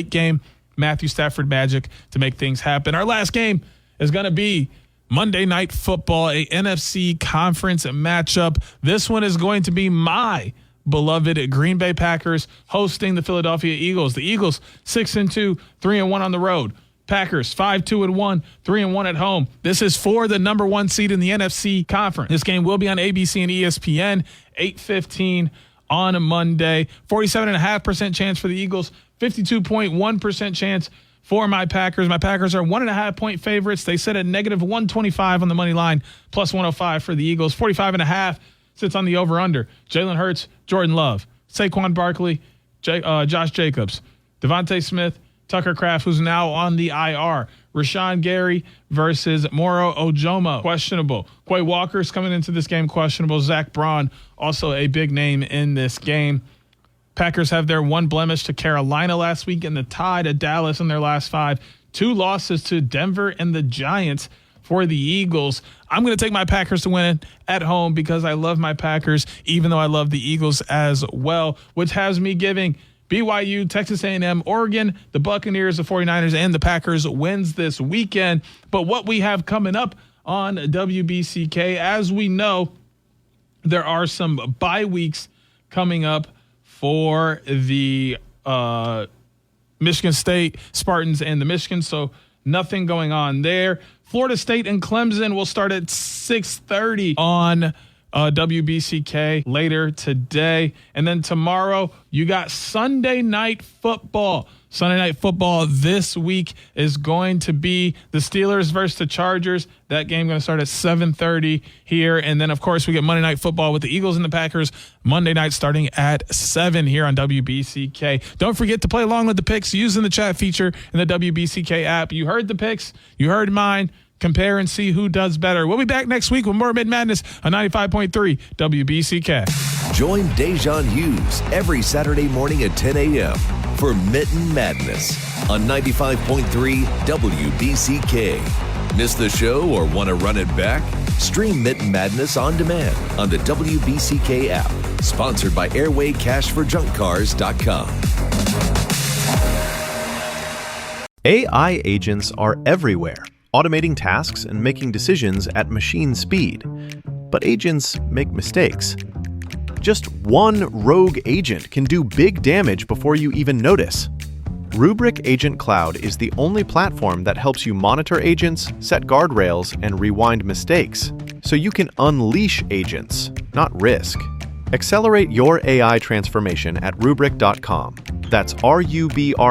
game Matthew Stafford magic to make things happen. Our last game is going to be Monday Night Football, a NFC conference matchup. This one is going to be my beloved Green Bay Packers hosting the Philadelphia Eagles. The Eagles 6-2, 3-1 on the road. Packers 5-2-1, 3-1 at home. This is for the number 1 seed in the NFC conference. This game will be on ABC and ESPN, 8:15 on Monday. 47.5% chance for the Eagles, 52.1% chance for my Packers. My Packers are 1.5-point favorites. They sit at negative 125 on the money line, plus 105 for the Eagles. 45.5 sits on the over/under. Jalen Hurts, Jordan Love, Saquon Barkley, Josh Jacobs, Devontae Smith, Tucker Kraft, who's now on the IR. Rashawn Gary versus Moro Ojomo, questionable. Quay Walker's coming into this game, questionable. Zach Braun, also a big name in this game. Packers have their one blemish to Carolina last week and the tie to Dallas in their last 5. 2 losses to Denver and the Giants for the Eagles. I'm going to take my Packers to win it at home because I love my Packers, even though I love the Eagles as well, which has me giving BYU, Texas A&M, Oregon, the Buccaneers, the 49ers, and the Packers wins this weekend. But what we have coming up on WBCK, as we know, there are some bye weeks coming up for the Michigan State Spartans and the Michigan, so nothing going on there. Florida State and Clemson will start at 6:30 on WBCK later today. And then tomorrow, you got Sunday Night Football. Sunday Night Football this week is going to be the Steelers versus the Chargers. That game going to start at 7:30 here. And then, of course, we get Monday Night Football with the Eagles and the Packers Monday night starting at 7 here on WBCK. Don't forget to play along with the picks using the chat feature in the WBCK app. You heard the picks. You heard mine. Compare and see who does better. We'll be back next week with more Mitten Madness on 95.3 WBCK. Join Da'Jzon Hughes every Saturday morning at 10 a.m. for Mitten Madness on 95.3 WBCK. Miss the show or want to run it back? Stream Mitten Madness on demand on the WBCK app. Sponsored by AirwayCashForJunkCars.com. AI agents are everywhere, automating tasks and making decisions at machine speed. But agents make mistakes. Just one rogue agent can do big damage before you even notice. Rubrik Agent Cloud is the only platform that helps you monitor agents, set guardrails, and rewind mistakes, so you can unleash agents, not risk. Accelerate your AI transformation at Rubrik.com. That's RUBRIK.com.